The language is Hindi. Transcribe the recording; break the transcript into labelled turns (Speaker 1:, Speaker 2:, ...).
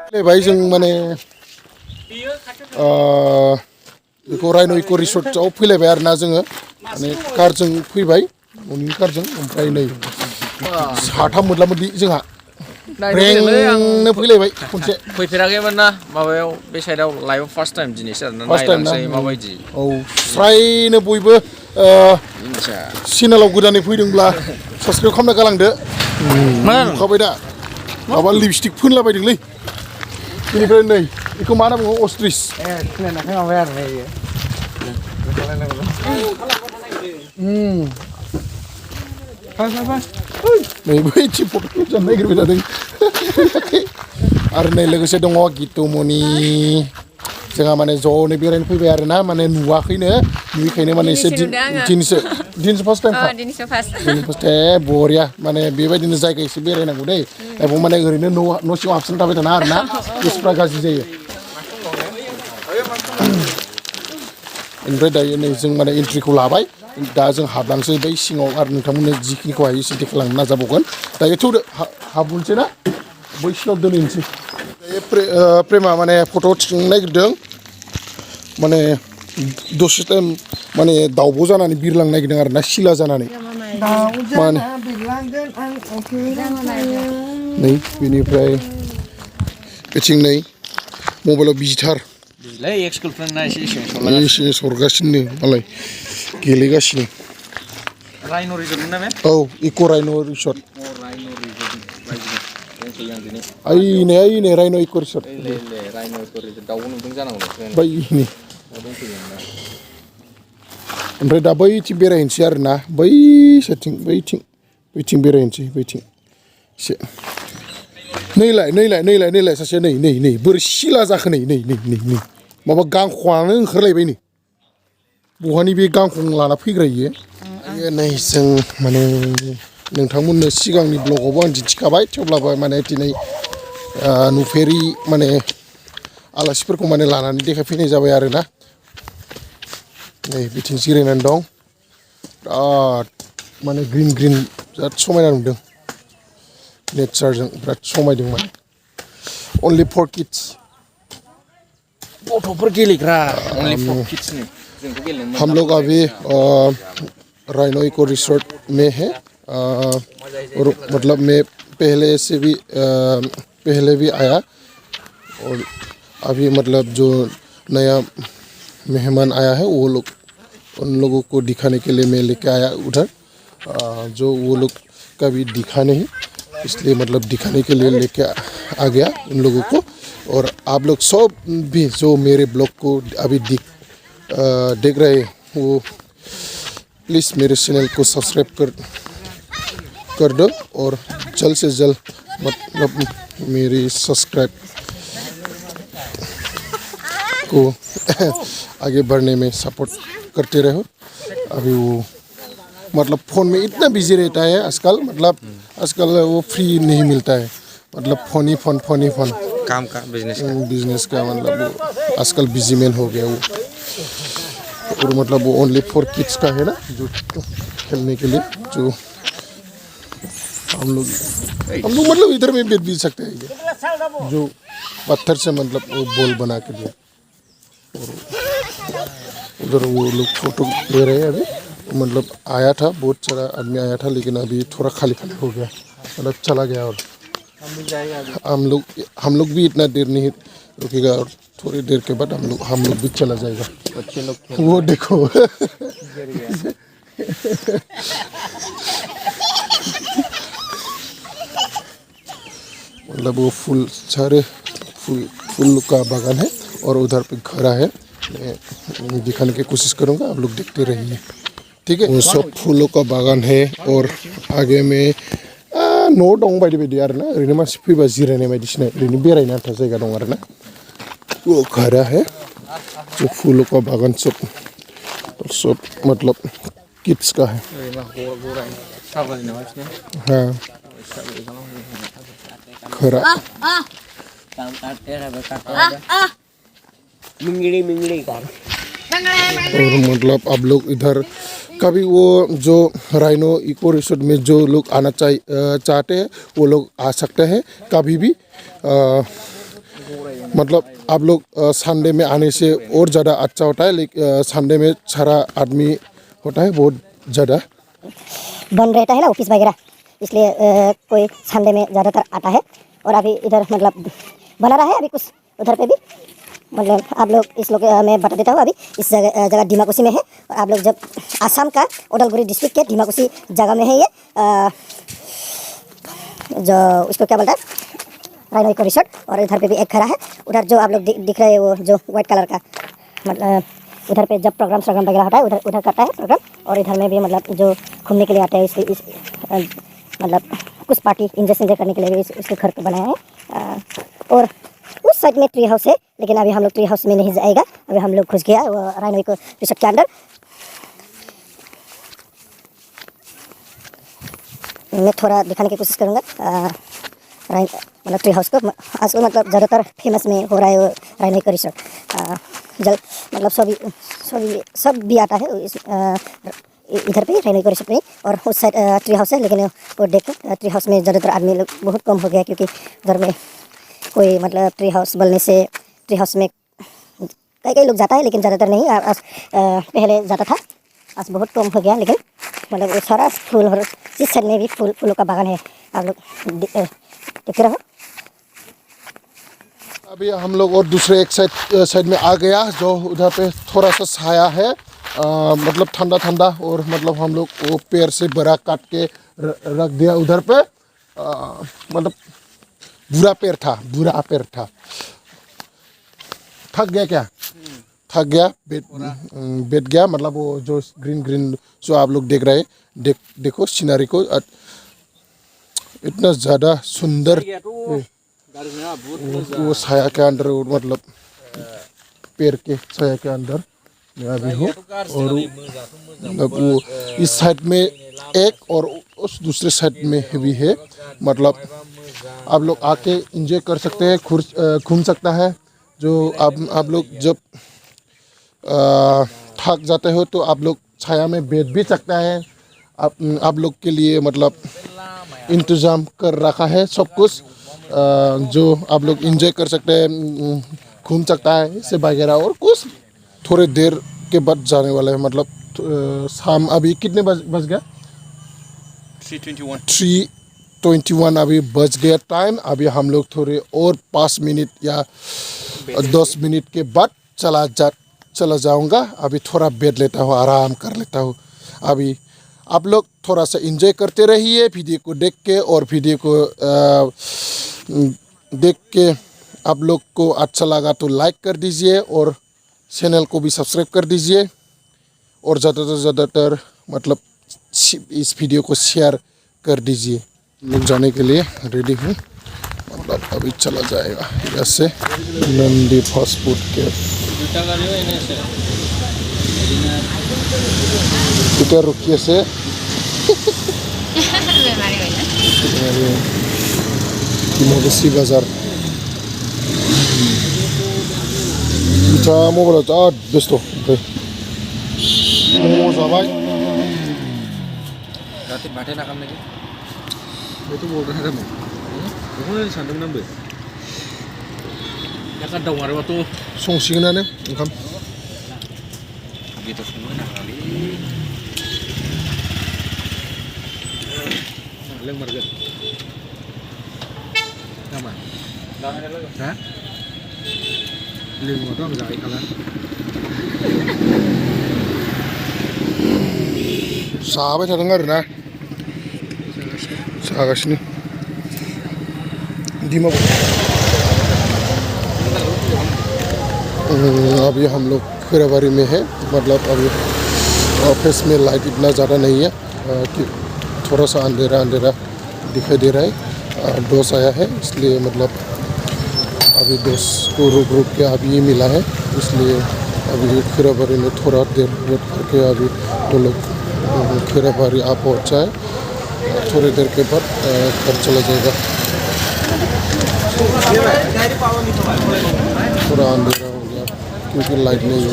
Speaker 1: भाई जों माने बेखौ राइन' इक' रिसर्टआव फैलायबाय आरोना जोङो माने कारजों फैबाय न'नि कारजों ओमफ्राय नै साथाम मोनला मोनदि जोंहा ब्रेंनो फैलायबाय खनसे
Speaker 2: फैफेराखैमोन ना माबायाव बे साइडआव लाइफआव फार्स्ट टाइम दिनैसो आरोना नायलांसै माबायदि
Speaker 1: औ फ्रायनो बयबो चेनेलाव गोदानै फैदोंब्ला साबस्क्राइब खालामना गालांदो नुखाबाय दा माबा लिपस्टिक फोनलाबायदोंलै बेनिफ्राय नै बेखौ मा होनना बुङो अस्ट्रिच
Speaker 3: सिनायनानै माबाय आरो
Speaker 1: नै बैथि फट'खौ जानो नागिरबाय थादों आरो नै लोगोसे दङ गितुमनि जोंहा माने ज'नो बेरायनो फैबाय आरो ना माने नुवाखैनो नुयैखायनो माने एसे दिनैसो फार्स्ट टाइम दिनैसो फार्स्ट बरिया माने बेबायदिनो जायगा एसे बेरायनांगौ दै एबा माने ओरैनो न' सिङाव हाबसोना थाबाय थाना आरो ना गोसोफ्रा गाज्रि जायो ओमफ्राय दायो नै जों माने एन्ट्रिखौ लाबाय दा जों हाबलांसै बै सिङाव आरो नोंथांमोननो जिखिनिखौ हायो एसे देखायलांनो नाजाबावगोन दायो थौदो हाबबोनोसै ना बै सिङाव दोनहैनोसै दायो प्रेमा माने फट' थिखांनो नागिरदों माने दसे टाइम माने दाउब' जानानै बिरलांनो नागिरदों आरो ना सिला जानानै नै बेनिफ्राय बिथिं नै मबाइलाव बिजिथार एसे सरगासिनो मालाय गेलेगासिनो
Speaker 2: राइन' रिजर्ट ना बे
Speaker 1: औ इक' राइन' रिसर्ट आइने राइन' इक' रिसर्ट
Speaker 2: राइन' इक' रिजर्ट दाउबो नुदों जानांगौ
Speaker 1: बैनि ओमफ्राय दा बैथिं बेरायहैनोसै आरो ना बै साइडथिं बैथिं बेरायहैनोसै बैथिं एसे नैलाय सासेया नै बोरै सिला जाखो नै माबा गांखंआनो ओंखारलायबाय नै बहानि बे गांखं लाना फैग्रा इयो नै जों माने नोंथांमोननो सिगांनि ब्लगावबो आं दिन्थिखाबाय थेवब्लाबो माने दिनै नुफेरि माने आलासिफोरखौ माने लानानै देखायफैनाय जाबाय आरो ना नै बिथिं जिरायनानै दं बिराद माने ग्रिन बिराद समायना नुदों नेचारजों बिराद समायदों माने अनलि फर किड्स
Speaker 2: गथ'फोर गेलेग्रा
Speaker 1: हम लोग अभी राइनो इको रिसोर्ट में है और मतलब मैं पहले भी आया और अभी मतलब जो नया मेहमान आया है वो लोग उन लोगों को दिखाने के लिए मैं लेके आया उधर जो वो लोग कभी दिखा नहीं इसलिए मतलब दिखाने के लिए लेके आ गया उन लोगों को और आप लोग सब भी जो मेरे ब्लॉग को अभी देख रहे हैं वो प्लीज़ मेरे चैनल को सब्सक्राइब कर दो और जल्द से जल्द मतलब मेरी सब्सक्राइब को आगे बढ़ने में सपोर्ट करते रहो अभी वो मतलब फ़ोन में इतना बिजी रहता है आजकल वो फ्री नहीं मिलता है मतलब फोन ही फोन
Speaker 2: काम का
Speaker 1: बिजनेस का मतलब वो आजकल बिजी मैन हो गया वो और मतलब वो ओनली फॉर किड्स का है ना जो खेलने के लिए जो हम लोग मतलब इधर में भी सकते हैं जो पत्थर से मतलब वो बॉल बना के दिया और उधर वो लोग फोटो ले रहे हैं अभी मतलब आया था बहुत सारा आदमी आया था लेकिन अभी थोड़ा खाली हो गया मतलब चला गया और हम लोग भी इतना देर नहीं रुकेगा और थोड़ी देर के बाद हम लोग भी चला जाएगा
Speaker 2: बच्चे लोग
Speaker 1: वो देखो मतलब वो सारे फूल का बागान है और उधर पे घर है मैं दिखाने की कोशिश करूँगा आप लोग देखते रहिए ठीक है वो सब फूलों का बागान है और आगे में न' दं बायदि आरो ना ओरैनो मानसि फैबा जिरायनाय बायदिसिना ओरैनो बेरायनो आन्था जायगा दं आरो ना वो घर है जो फूलों का बागान सब मतलब किड्स का है हाँ खरा और मतलब आप लोग इधर कभी वो जो राइनो इको रिसोर्ट में जो लोग आना चाहते हैं वो लोग आ सकते हैं कभी भी मतलब आप लोग संडे में आने से और ज़्यादा अच्छा होता है, लेकिन संडे में सारा आदमी होता है बहुत ज़्यादा
Speaker 3: बंद रहता है ना ऑफिस वगैरह, इसलिए कोई संडे में ज़्यादातर आता है। और अभी इधर मतलब बना रहा है अभी कुछ उधर पे भी, मतलब आप लोग इस लोग मैं बता देता हूँ। अभी इस जगह डिमाकुसी में है, और आप लोग जब आसाम का उदालगुरी डिस्ट्रिक्ट के डिमाकुसी जगह में है ये, जो उसको क्या बोलता है, राइनो इको रिसोर्ट। और इधर पे भी एक खड़ा है, उधर जो आप लोग दिख रहे हैं वो जो वाइट कलर का, मतलब उधर पे जब प्रोग्राम वगैरह होता है उधर उधर करता है प्रोग्राम। और इधर में भी मतलब जो घूमने के लिए आते हैं मतलब कुछ पार्टी इंजॉय करने के लिए भी उसके घर को बनाया है। और उस साइड में ट्री हाउस है, लेकिन अभी हम लोग ट्री हाउस में नहीं जाएगा, अभी हम लोग घुस गया वो राइनो इको रिसोर्ट के अंदर। मैं थोड़ा दिखाने की कोशिश करूँगा मतलब ट्री हाउस को। आजकल मतलब ज़्यादातर फेमस में हो रहा है वो राइनो इको रिसोर्ट। मतलब सब भी आता है इधर पे राइनो इको रिसोर्ट में। और उस साइड ट्री हाउस है, लेकिन वो देख ट्री हाउस में ज़्यादातर आदमी लोग बहुत कम हो गया, क्योंकि उधर में कोई मतलब ट्री हाउस बोलने से ट्री हाउस में कई लोग जाता है, लेकिन ज़्यादातर नहीं। पहले जाता था, आज बहुत कम हो गया। लेकिन मतलब वो सारा फूल, और इस साइड में भी फूलों का बागान है, आप लोग देखते रहो।
Speaker 1: अभी हम लोग और दूसरे एक साइड में आ गया, जो उधर पे थोड़ा सा छाया है, मतलब ठंडा ठंडा। और मतलब हम लोग वो पेड़ से बड़ा काट के रख दिया उधर पे, मतलब बुरा पेड़ था। थक गया क्या? थक गया, बैठ गया। मतलब वो जो ग्रीन जो आप लोग देख रहे हैं, देखो सीनरी को, इतना ज़्यादा सुंदर वो छाया के अंदर, मतलब पेड़ के छाया के अंदर मैं अभी हूँ। और मतलब वो इस साइड में एक और उस दूसरे साइड में भी है, मतलब आप लोग आके एंजॉय कर सकते हैं, घूम सकता है। जो आप लोग जब थक जाते हो तो आप लोग छाया में बैठ भी सकता है। आप लोग के लिए मतलब इंतज़ाम कर रखा है सब कुछ, जो आप लोग एंजॉय कर सकते हैं, घूम सकता है इससे वगैरह। और कुछ थोड़े देर के बाद जाने वाला है, मतलब शाम अभी कितने बज गया? 3:21 अभी बज गया टाइम। अभी हम लोग थोड़े और 5 मिनट या 10 मिनट के बाद चला जाऊंगा। अभी थोड़ा बैठ लेता हूँ, आराम कर लेता हूँ। अभी आप लोग थोड़ा सा एंजॉय करते रहिए वीडियो को देख के। और वीडियो को देख के आप लोग को अच्छा लगा तो लाइक कर दीजिए, और चैनल को भी सब्सक्राइब कर दीजिए। और ज़्यादातर मतलब इस वीडियो को शेयर कर दीजिए। लोग जाने के लिए रेडी हूँ, मतलब अभी चला जाएगा इधर से नंदी फास्ट फूड के इधर रुकिए से मोदी बाजार बिचा मबाइल जा बेस्ट मोमो जाबाय
Speaker 2: रात बाथाय नागाम नाকি बेथ' बर्डर हारामोन बेखौनो सानदोंमोन आंबो दा दाउ मारबाथ'
Speaker 1: संसिगोनानो ओंखाम
Speaker 2: बेदर संनो नाङालै लोंमारगोन नामा हा लोंबाथ' आं जाहैखाला
Speaker 1: जाबाय थादों आरोना जागासिनो अभी हम लोग खैराबाड़ी में है, मतलब अभी ऑफिस में लाइट इतना ज़्यादा नहीं है, कि थोड़ा सा अंधेरा दिखाई दे रहा है। दोस्त आया है, इसलिए मतलब अभी दोस्त को रुक के अभी ये मिला है, इसलिए अभी खैराबाड़ी में थोड़ा देर वेट करके अभी वो लोग खैराबाड़ी आ पहुँचा है। थोड़ी देर के बाद घर चला जाएगा। थोड़ा अंधेरा हो गया क्योंकि लाइट नहीं है।